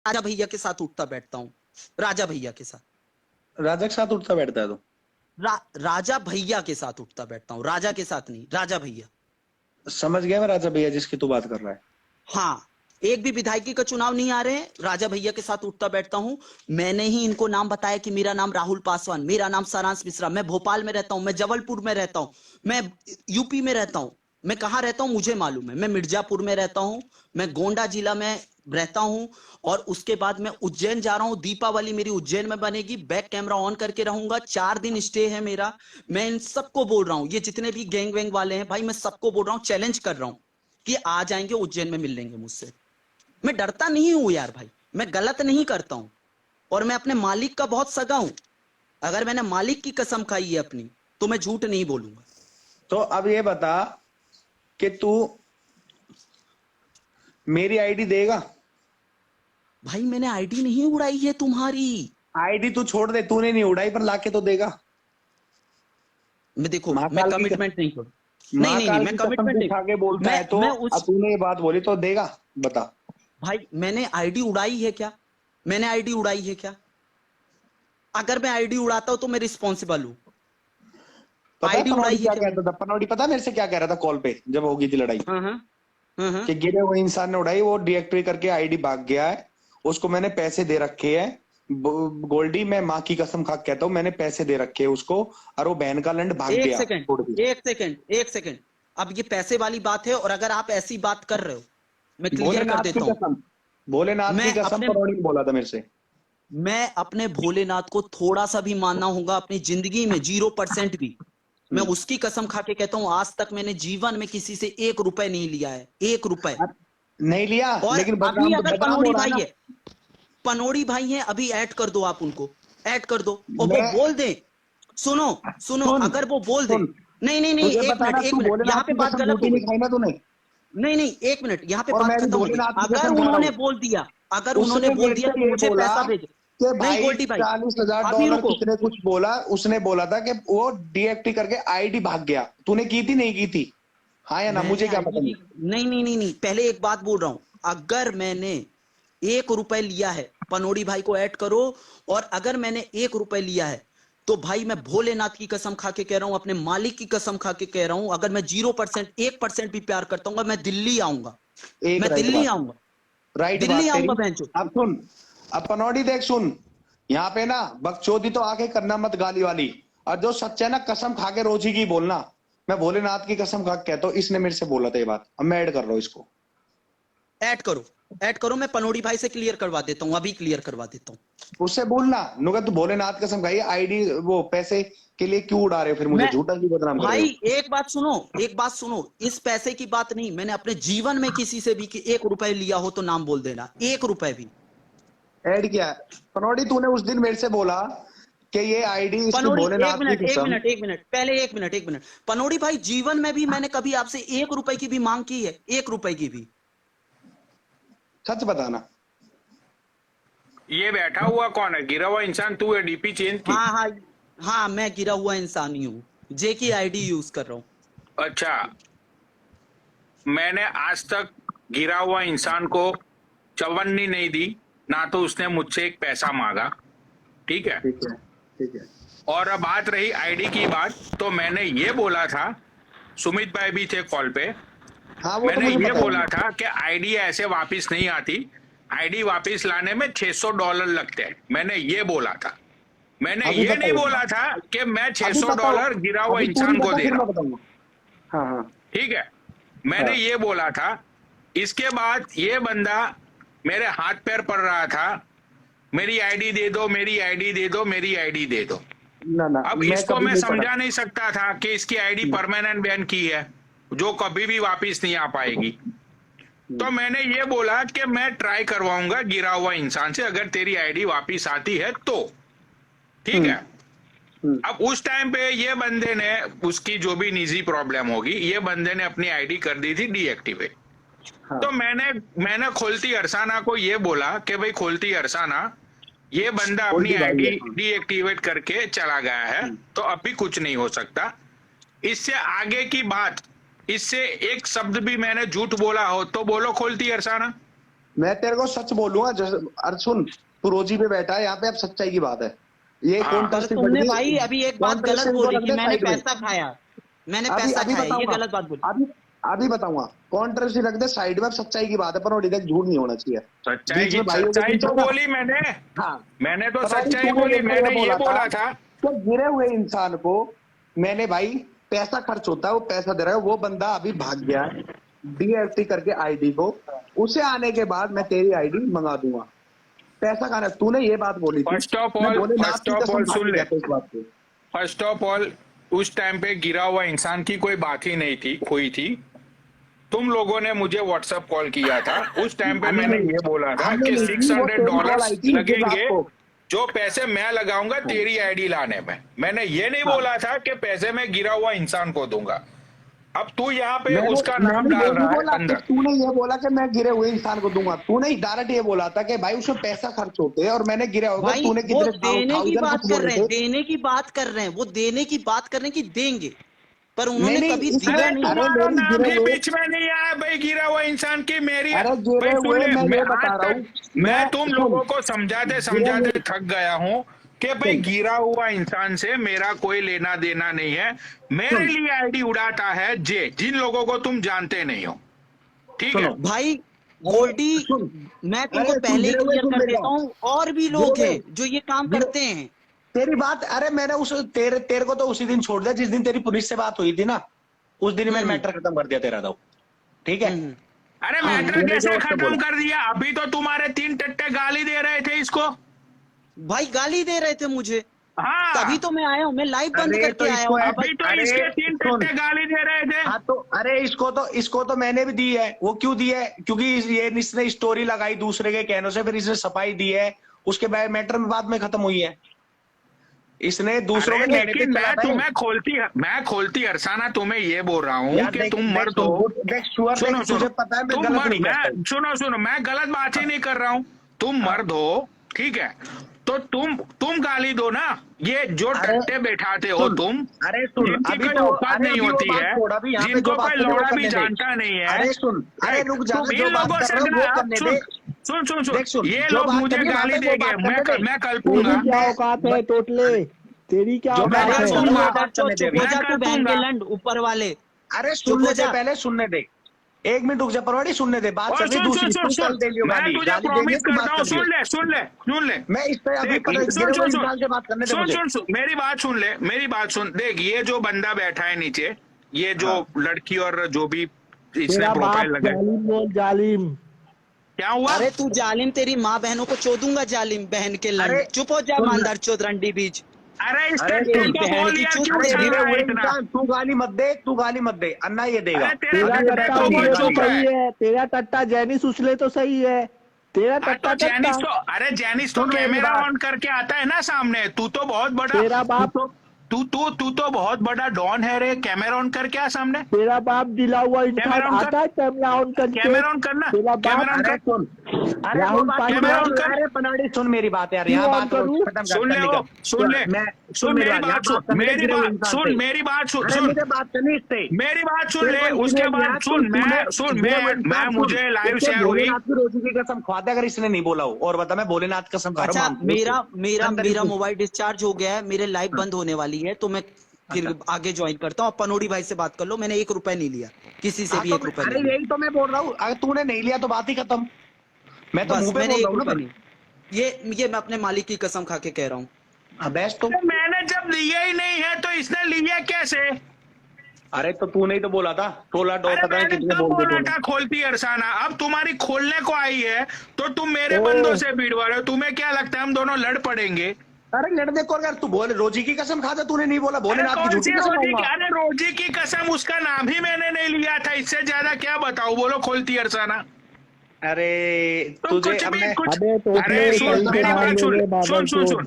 राजा भैया के साथ उठता बैठता हूँ, राजा भैया के साथ। राजा के साथ उठता बैठता है तो? राजा भैया के साथ उठता बैठता हूँ, राजा के साथ नहीं, राजा भैया। समझ गया मैं राजा भैया जिसकी तू बात कर रहा है। हाँ, एक भी विधायकी का चुनाव नहीं आ रहे हैं, राजा भैया के साथ उठता बैठता हूं। मैंने ही इनको नाम बताया कि मेरा नाम राहुल पासवान, मेरा नाम सारांश मिश्रा, मैं भोपाल में रहता हूं, मैं जबलपुर में रहता हूं, मैं यूपी में रहता हूं, मैं कहां रहता हूं मुझे मालूम है, मैं मिर्जापुर में रहता हूं, मैं गोंडा जिला में रहता हूं, और उसके बाद मैं उज्जैन जा रहा हूं। दीपावली मेरी उज्जैन में बनेगी, बैक कैमरा ऑन करके रहूंगा, 4 दिन स्टे है मेरा। मैं इन सबको बोल रहा हूं, ये जितने भी गैंग वैंग वाले हैं भाई, मैं सबको बोल रहा हूं, चैलेंज कर रहा हूं कि आ जाएंगे उज्जैन में, मिल लेंगे मुझसे। मैं डरता नहीं हूं यार भाई, मैं गलत नहीं करता हूं, और मैं अपने मालिक का बहुत सगा हूं। अगर मैंने मालिक की कसम खाई है अपनी, तो मैं झूठ नहीं बोलूंगा। तो अब ये बता कि तू मेरी आईडी देगा? भाई मैंने आईडी नहीं उड़ाई है तुम्हारी। आईडी तू छोड़ दे, तूने नहीं उड़ाई, पर लाके तो देगा। मैं देखो, मैं महाकाल की कमिटमेंट नहीं छोड़, नहीं नहीं नहीं, महाकाल मैं की कसम कमिटमेंट तू नहीं, खा के बोलता है तो मैं अब उस, तूने ये बात बोली तो देगा? बता। भाई मैंने आईडी उड़ाई है क्या? मैंने आईडी उड़ाई है क्या? अगर मैं आईडी उड़ाता हूं तो मैं रिस्पॉन्सिबल हूं। पता है आईडी पनौड़ी उड़ाई है क्या क्या मैंने? कहता था? पनौड़ी पता है मेरे से क्या कह रहा था कॉल पे जब होगी थी लड़ाई? हाँ हाँ हाँ हाँ। कि गिरे हुए इंसान ने उड़ाई, वो डीएक्टिवेट करके आईडी भाग गया है, उसको मैंने पैसे दे रखे हैं। गोल्डी, मैं माँ की कसम खा के कहता हूँ, मैंने पैसे दे रखे हैं उसको, और वो बहन का लंड भाग एक गया सेकंड, छोड़ के। एक सेकंड, एक सेकंड। अब ये पैसे वाली बात है, और अगर आप ऐसी बात कर रहे हो, मैं क्लियर कर भोलेनाथ की देता हूं। कसम, भोलेनाथ की मैं कसम अपने पनौड़ी ने बोला था मेरे से। मैं अपने भोलेनाथ को थोड़ा सा भी मानना होगा अपनी जिंदगी में, 0% भी, मैं हम्म। उसकी कसम खा के कहता हूं, आज तक मैंने जीवन में किसी से 1 रुपए नहीं लिया है, 1 रुपए। अब नहीं लिया, और लेकिन अभी बदनाम तो अगर बदनाम हो पनोड़ी रहा है भाई ना। है, पनोड़ी भाई है, अभी ऐड कर दो, आप उनको ऐड कर दो, और वो मैं बोल दे, सुनो सुनो, सुन अगर वो बोल दे, सुन, नहीं नहीं नहीं, तुझे एक पता है मिनट ना, एक तू मिनट, यहां भोलेनाथ पे की बात कसम गलत हो झूठी गई। नहीं खाई ना तूने? नहीं नहीं, एक मिनट, यहां पे और बात मैं भी खत्म हो गई। भोलेनाथ की अगर कसम खा रहा उन्होंने हूँ। बोल दिया, अगर उन्होंने उसने बोल मेरे दिया से कि ये मुझे बोला पैसा भेजो, कि नहीं भाई गोल्डी भाई, 40,000 अभी डॉलर रुको। कितने कुछ बोला, उसने बोला था कि वो डीएक्टिव करके आईडी भाग गया। तूने की थी नहीं की थी? हाँ या ना, मैंने मुझे क्या आईडी पता। की, नहीं नहीं नहीं नहीं, पहले एक बात बोल रहा हूं, अगर मैंने 1 रुपए लिया है, पनोड़ी भाई को ऐड करो, और अगर मैंने 1 रुपए लिया है, तो भाई मैं भोलेनाथ की कसम खा के कह रहा हूं, अपने मालिक की कसम खा के कह रहा हूं, अगर मैं 0%, 1% भी प्यार करता हूँ, मैं दिल्ली आऊंगा, एक मैं राइट दिल्ली बात, आऊंगा, राइट दिल्ली बात तेरी। आऊंगा बहनचोद। अब सुन, अब पनौड़ी देख सुन, यहाँ पे ना बकचोदी तो आके करना मत गाली वाली, और जो सच है ना कसम खा के रोजी की बोलना। मैं भोलेनाथ की कसम खा के कहता हूँ, इसने मेरे से बोला था ये बात, अब मैं ऐड कर रहा हूँ इसको। ऐड करो, ऐड करो, मैं पनोड़ी भाई से क्लियर करवा देता हूं, अभी क्लियर करवा देता हूं। उससे बोलना नुका, तू भोलेनाथ कसम खाई, आईडी वो पैसे के लिए क्यों उड़ा रहे हो, फिर मुझे मैं, झूठा क्यों बदनाम कर रहे भाई हो? एक बात सुनो, एक बात सुनो, इस पैसे की बात नहीं, मैंने अपने जीवन में किसी से भी कि 1 रुपए लिया हो तो नाम बोल देना, 1 रुपए भी। ऐड किया है पनौड़ी, तूने उस दिन मेरे से बोला कि ये आईडी इसकी पनोड़ी, एक भोलेनाथ की मिनट एक कसम। मिनट एक मिनट, पहले एक मिनट एक मिनट, पनोड़ी भाई, जीवन में भी मैंने कभी आपसे 1 रुपए की भी मांग की है? 1 रुपए की भी? सच बताना। ये बैठा हुआ कौन है? गिरा हुआ इंसान तू है? डीपी चेंज की? हाँ हाँ हाँ, मैं गिरा हुआ इंसान ही हूँ, जे की आईडी यूज कर रहा हूँ। अच्छा, मैंने आज तक गिरा हुआ इंसान को चवन्नी नहीं दी, ना तो उसने मुझसे एक पैसा मांगा, ठीक है? ठीक है, ठीक है। और अब बात रही आईडी की बात, तो मैंने ये बोला था, सुमित भाई भी थे कॉल पे, हाँ वो तो मैंने मुझे ये पता है। बोला था कि आईडी ऐसे वापस नहीं आती, आईडी वापस लाने में $600 लगते हैं, मैंने ये बोला था। मैंने अभी ये नहीं बताओ, बोला था कि मैं अभी बताओ, $600 गिरा हुआ अभी पूरी इंसान को बता दे फिर रहा मैं हूं, बताऊंगा। हाँ हाँ ठीक है? मैंने हाँ। ये बोला था। इसके बाद ये बंदा मेरे हाथ पैर पड़ रहा था, मेरी आईडी दे दो, मेरी आईडी दे दो, मेरी आईडी दे दो। ना ना, अब मैं इसको कभी मैं नहीं पढ़ा। समझा नहीं सकता था कि इसकी आईडी परमानेंट बैन की है, जो कभी भी वापस नहीं आ पाएगी। तो मैंने ये बोला कि मैं ट्राई करवाऊंगा गिरा हुआ इंसान से, अगर तेरी आईडी वापस आती है तो, ठीक है? अब उस टाइम पे ये बंदे ने, उसकी जो भी निजी प्रॉब्लम होगी, ये बंदे ने अपनी आईडी कर दी थी डीएक्टिवेट। हाँ। तो मैंने खोलती अरसाना को ये बोला कि भाई खोलती अरसाना, ये बंदा अपनी गोल्डी भाई आईडी है, हाँ। डीएक्टिवेट करके चला गया है, तो अभी कुछ नहीं हो सकता। इससे आगे की बात, इससे एक शब्द भी मैंने झूठ बोला हो तो बोलो खोलती अरसाना, मैं तेरे को सच बोलूंगा। अरे सुन, तू रोजी पे बैठा है यहाँ पे, अब सच्चाई की बात है ये। हाँ। कौन पर तुमने भाई अभी एक बात गलत बोली कि मैंने पैसा खाया, मैंने अभी पैसा अभी खाया, ये बताऊंगा, गलत बात बोली। अभी बताऊंगा। कॉन्ट्रोवर्सी रख दे साइड में, अब सच्चाई की बात है। पर देख, झूठ नहीं होना चाहिए सच्चाई बीच की, में भाइयों के सच्चाई बीच तो में ना। बोली मैंने, हाँ, मैंने तो पनौड़ी सच्चाई तूने बोली, जैसे मैंने ये बोला था। तो गिरे हुए इंसान को मैंने भाई, पैसा खर्च होता है, वो पैसा दे रहा है, वो बंदा अभी भाग गया है डीएफटी करके आईडी को, उसे आने के बाद मैं तेरी आईडी मंगा दूंगा। पैसा खाना, तूने ये बात बोली थी। फर्स्ट ऑफ मैं ऑल, भोलेनाथ फर्स्ट की ऑफ कसम ऑल खा सुन के ले, कहता हूं इस बात को। फर्स्ट ऑफ ऑल उस टाइम पे गिरा हुआ इंसान की कोई बात ही नहीं थी, हुई थी। तुम लोगों ने मुझे व्हाट्सएप कॉल किया था, उस टाइम पे मैंने ये बोला था हमने कि नहीं की, वो तेरी कॉल $600 आई थी जिस रात लगेंगे को। जो पैसे मैं लगाऊंगा तेरी आईडी लाने में। मैंने ये नहीं बोला था कि पैसे मैं गिरा हुआ इंसान को दूंगा। अब तू यहाँ पे उसका नाम डाल रहा है अंदर। तूने ये बोला कि मैं गिरे हुए इंसान को दूंगा, तूने डायरेक्ट ये बोला था कि भाई उसमें पैसा खर्च होते हैं और मैंने गिरा होगा। भाई तूने वो कितने देने की बात कुछ कर बोले रहे हैं, थे। देने की बात कर रहे हैं, वो देने की बात कर रहे हैं कि देंगे, पर उन्होंने नहीं, कभी इस- दिया अरे नहीं। अरे तुम्हारा मेरी नाम गिरे ही हुए, बीच में नहीं आया भाई, गिरा हुआ इंसान की मेरी। अरे गिरे भाई सुन हुए ले, मैं मैं ये आज बता रहा तक हूँ। मैं तुम सुन, लोगों को समझाते गिरे समझाते हुए- थक गया हूँ कि भाई सुन, गिरा हुआ इंसान से मेरा कोई लेना देना नहीं है। मेरे सुन, लिए आईडी उड़ाता है जे, जिन लोगों को तुम जानते नहीं हो, ठीक है। सुनो, भाई गोल्डी, सुन, मैं तुमको अरे पहले गिरे हुए क्लियर सुन कर मेरी देता बात। हूँ, और भी गिरे लोग हुए- हैं जो ये काम गिरे- करते हैं। तेरी बात, अरे मैंने उस तेरे को तो उसी दिन छोड़ दिया जिस दिन तेरी पुलिस से बात हुई थी ना, उस दिन मैंने मैटर खत्म कर दिया तेरा। तो ठीक है। हम्म। अरे हाँ, मैटर तूने कैसे जो उससे खत्म बोला। कर दिया? अभी तो तुम्हारे 3 टट्टे गाली दे रहे थे इसको। भाई गाली दे रहे थे मुझे, हाँ, तभी तो मैं आया हूँ, मैं लाइव बंद अरे करके तो आया इसको हूँ। है- अभी तो अरे इसके 3 सुन। टट्टे गाली दे रहे थे। हाँ तो अरे इसको तो मैंने भी दी है। वो क्यों दी है? क्योंकि ये इसने स्टोरी लगाई दूसरे के कहने से, फिर इसने सफाई दी है। उसके बाद मैटर में बाद में खत्म हुई है। इसने दूसरों अरे के कहने पे लेकिन चला था। मैं खोलती अरसाना तुम्हें ये बोल रहा हूँ यार कि देख- तुम देख मर्द सुन, हो। देख श्योर, सुनो देख सुनो, तुझे पता है मैं तुम गलत मर्द, नहीं करता हूँ। सुनो मैं गलत बात ही नहीं कर रहा हूँ। तुम मर्द हो, ठीक है, तो तुम गाली दो ना। ये जो अरे टट्टे बैठाते हो सुन, तुम, अरे सुन, जिनकी अभी कोई तो औकात अरे नहीं अभी वो होती बात है, छोड़, अभी यहाँ पे जिनको जो बात कोई कर रहे हो लौड़ा वो भी करने दे। जानता नहीं है। अरे सुन, अरे रुक जा, तुम जो इन बात लोगों कर से रहे हो वो करने दे। सुन, देख सुन, ये जो लोग बात मुझे करनी है, गाली वहाँ पे वो देंगे, बात करने दे। मैं कल्पूंगा। तेरी क्या औकात है टोटले? तेरी क्या जो मैं औकात बात है? कर रहा हूँ, वो बात चुप करने दे। हो जा मैं तू, बहन कल्पूंगा। के लंड ऊपर वाले। अरे चुप सुनने हो दे, जा। पहले सुनने दे। 1 मिनट रुक जा परवाड़ी, सुनने दे। बात और चल रही दूसरी। तू कल दे लियो मैं गाली, तुझे गाली प्रॉमिस देंगे तो करता बात हूँ, कर लियो। सुन ले। मैं इस पे अभी देख, गिरे हुए इंसान से बात करने दे मुझे। सुन, मेरी बात सुन ले, मेरी बात सुन। देख, ये जो बंदा बैठा है नीचे, ये जो हाँ। लड़की और जो भी इसने तेरा बाप प्रोफाइल लगाई, जालिम बोल, जालिम। क्या हुआ? अरे तू जालिम, तेरी माँ बहनों को चोदूंगा जालिम, बहन के लंड। अरे, चुप हो जा सुन। मानदार चोदरंडी बीज। अरे इस अरे टट्टे तेरी को बहन बोल की यार, चूत क्यों अरे चल तेरी। गिरे रहा है हुए इतना? इंसान, तू गाली मत दे, तू गाली मत दे। अन्ना ये देगा। अरे तेरा टट्टे टट्टा को बोल उछले तो चुप है। सही है, तेरा टट्टा जैनिस उछले तो सही है। तेरा हाँ, टट्टा तो जैनिस तो, टट्टा। अरे जैनिस तो सुन मेरी कैमरा बात। ऑन करके आता है ना सामने। तू तो बहुत बड़ा, तेरा बाप, तू तो बहुत बड़ा डॉन है रे। कैमरा ऑन करके आ सामने। तेरा बाप दिला हुआ इंसान कैमरा ऑन कर। आता है कैमरा ऑन करके। कैमरा ऑन करना, तेरा कैमरा बाप, ऑन अरे कर। सुन, अरे वो राहुल बात पांड्या, कैमरा ऑन कर। अरे पनाड़ी सुन मेरी बात यार, क्यों यहाँ ऑन बात करूं? खत्म कर, सुन ले करने वो, का। सुन ले, मैं सुन मेरी यहाँ बात सुन, करने मेरी गिरे हुए बात इंसान सुन, से। मेरी बात सुन, अरे सुन मुझे बात करनी इससे। मेरी बात सुन ले। तेरे को उसके इसलिए बाद लिया, सुन, तूने मैं गिरे हुए इंसान सुन। मुझे लाइव इससे शेयर हुई। भोलेनाथ की रोजी की कसम खा दे अगर इसने नहीं बोला हो। और बता, मैं भोलेनाथ कसम खा रहा अच्छा, हूँ, मानता हूँ मेरा अंदर मेरा ही- मोबाइल डिस्चार्ज हो गया है, मेरे लाइव बंद होने वाली है, तो मैं फिर आगे ज्वाइन करता हूँ। पनोड़ी भाई से बात कर लो, मैंने 1 रुपए नहीं लिया किसी से हाँ भी, तो 1 रुपए अरे नहीं लिया। यही तो मैं बोल रहा हूँ, अगर तूने नहीं लिया तो बात ही खत्म। मैं तो बस मुंह पे मैंने बोल 1 रहा हूँ रुपए ना। नहीं। ये मैं अपने मालिक की कसम खा के कह रहा हूँ। हाँ, बेस्ट तो। मैंने जब लिया ही नहीं है तो इसने लिया कैसे? अरे तो तूने ही तो बोला था 16 डॉ अरे पता नहीं मैंने कितने कब बोल बोला दिए था खोलती अरसाना? अब तुम्हारी खोलने को आई है तो तुम मेरे ओ। बंदों से भिड़वा रहे हो। तुम्हें क्या लगता है हम दोनों लड़ पड़ेंगे? अरे लड़ने को अगर तू बोले रोजी की कसम खा दे, तूने नहीं बोला अरे भोलेनाथ की कौन झूठी सी कसम रोजी की? खाऊंगा। अरे रोजी की कसम, उसका नाम ही मैंने नहीं लिया था। इससे ज्यादा क्या बताऊं? बोलो खोलती अरसाना। अरे तो तुझे कुछ अब भी मैं कुछ। अबे तो अरे उसने सुन सही से मेरी मान बात ले सुन, रे बाबा सुन को।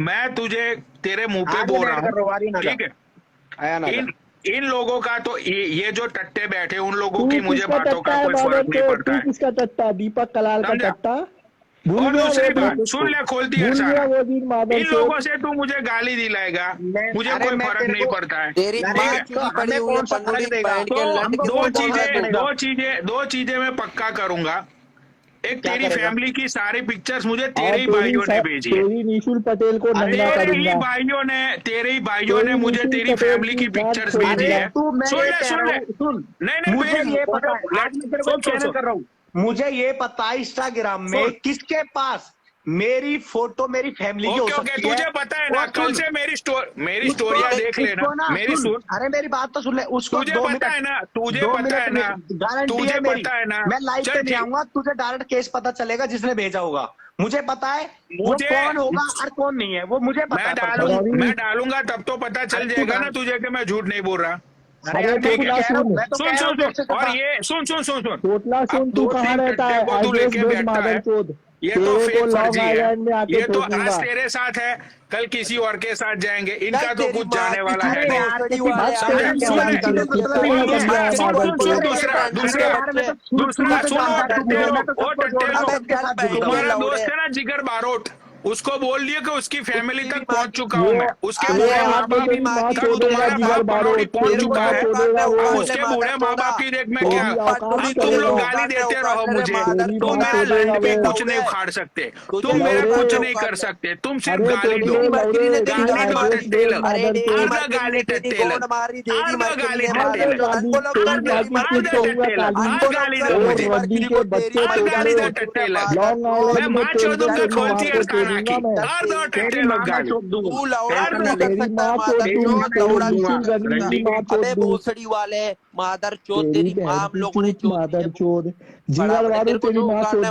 मैं तुझे तेरे मुंह पे आगे बोल बैठ रहा कर रोवारी ना हूँ, कर। ठीक है? आया ना इन लोगों का तो ये जो टट्टे बैठे, उन लोगों तू की मुझे किसका बातों टट्टा का है कोई बाबर फर्क नहीं को? पड़ता तू है। किसका टट्टा? दीपक कलाल का समझा? टट्टा? भूल और गया दूसरी वो बात दिन? सुन ले, खोलती भूल गया अरसाना। वो दिन मादर इन लोगों से तू मुझे गाली दिलाएगा, मुझे अरे कोई मैं फर्क तेरे नहीं को- पड़ता है। तेरी अरे माँ ठीक है? की तो भी पड़ी हमें हुई है कौन सा पनोड़ी फर्क देगा? बहन के तो लंड हमको की कौन सा फर्क देगा? दो चीजें मैं पक्का करूंगा एक क्या तेरी करेगा? फैमिली की सारी पिक्चर्स मुझे और तेरे ही भाइयों ने भेजी है। तेरी निशुल पटेल को नंगा तेरे ही करूंगा। भाइयों ने तेरी मुझे निशुल तेरी पटेल फैमिली की की गांड पिक्चर्स खोलूंगा। भेजी अरे है। तू, मैं सुन ये ले कह सुन रहा ले, हूँ, सुन, नहीं मुझे मेरी ये पता, आज मैं तेरे को सुन सुन चैनल सुन कर रहा हूँ, मुझे ये पता है इंस्टाग्राम में सुन। किसके पास मेरी फोटो मेरी फैमिली की हो ओके ओके, सकती है। तुझे पता है ना, और कल सुन, से मेरी उसको स्टोरिया देख लेना, उसको ना मेरी सुन, सुन। अरे मेरी बात तो सुन ले, उसको तुझे 2 पता मिनट, है ना, तुझे 2 पता है मिनट ना, गारंटी तुझे है मेरी, पता है ना। मैं लाइव चल पे नहीं ठीक, आऊंगा, तुझे डायरेक्ट केस पता चलेगा जिसने भेजा होगा। मुझे पता है वो मुझे कौन होगा और कौन नहीं है, वो मुझे पता है पर्सनली। मैं डालूंगा तब तो पता अरे चल तू जाएगा ना डाल, तुझे कि मैं झूठ नहीं बोल रहा। अरे अरे यार मैं ठीक तो है, तोतला कह रहा हूँ, सुन, मैं तो सुन कह रहा सुन हूँ तेरे सुन, से और सफा। ये सुन सुन सुन सुन। तोतला सुन, अब तू दो कहाँ तीन रहता टट्टे है? को तू एड्रेस लेके भेज बैठता है, मादरचोद। ये तो तेरे को फेक लॉन्ग फर्जी है। आइलैंड में आके ये तो ठोकूंगा। आज तेरे साथ है, कल किसी और के साथ जाएंगे, इनका यार तो तेरी कुछ माँ जाने की वाला है अरे नहीं। यार भोसड़ी किसी वाले, बस समझे, तेरी सुन ले। बात माँ का की तो मतलब और ही नहीं दूसरा, है। सुन सुन सुन, बोल दूसरा रहे दूसरा हैं, बारे में तो दूसरा तो सुनो, जानता है, टट्टे मैं लोग, तो ओ सबको टट्टे जोड़ता हूँ, अबे लोग, सबके चल साथ बहन जुड़ता के हूँ। तुम्हारा लौड़े, दोस्त है ना जिगर बारोट, उसको बोल दिया कि उसकी फैमिली तेरी तक माँ पहुंच की, चुका हूं वो मैं, उसके अरे वो बूढ़े माँ आके बाप तेरी तेरी माँ तक चोदेगा तुम्हारा जिगर बाप पनौड़ी बारोट, पहुंच तेरी चुका माँ है। चोदेगा वो अब वो। उसके बूढ़े माँ बाप की देख मैं क्या, तेरी औकात अब ही तुम लोग करेगा। गाली देते रहो मुझे, मादर तेरी तुम माँ चोदा मेरा चोदेगा लैंड पे वो। कुछ नहीं लौड़े, उखाड़ सकते, तुझे तुम मेरा पता कुछ है लौड़े, नहीं कर औकात है। सकते, तुम सिर्फ अरे गाली दो। तेरी तोतले मरकरी ने लौड़े, तेरी तू गाली गांड दो मारी, एड्रेस टट्टे भेज लोग, अरे तेरी मादरचोद। मार दो मरकरी गाली ने तेरी टट्टे गोंड लोग, मारी, तेरी मार दो मरकरी गाली ने मार टट्टे दे मारी, लोग, गाली, अनबोलो कर तेरी माँ तेरी की मार खुद मरकरी दो को, करूंगा टट्टे लोग, काली। मार अनबोलो गाली दो कर और तेरी मुझे, रद्दी मरकरी के को, तेरी बच्चे मार मरकरी गाली तोतले दो को, तूने टट्टे लोग। मादर लॉन्ग मैं आइलैंड चोद, में माँ तेरे चोदूंगा चल तेरी खोल माँ दिया को काना चोदूंगा की, मैं। मार दो टट्टे तेरी लोग माँ मैं गाली। चोप दूंगा, तू लौड़ा मार टेंशन नहीं ना दो, ले। कर तेरी सकता है माँ मादर चोदू, तेरी माँ चोद, मैं चोप लौड़ा तेरी नहीं दूंगा, निशुल कर गंदी सकता। रड्डी माँ अबे चोदू। भोसड़ी वाले, मादर चोद, तेरी तेरी बहन माम की लोगों ने चूत चोद दी है, मादरचोद, पड़ा जिगर मैंने बारू तेरे को तेरी जो माँ उखाड़ना चोद। है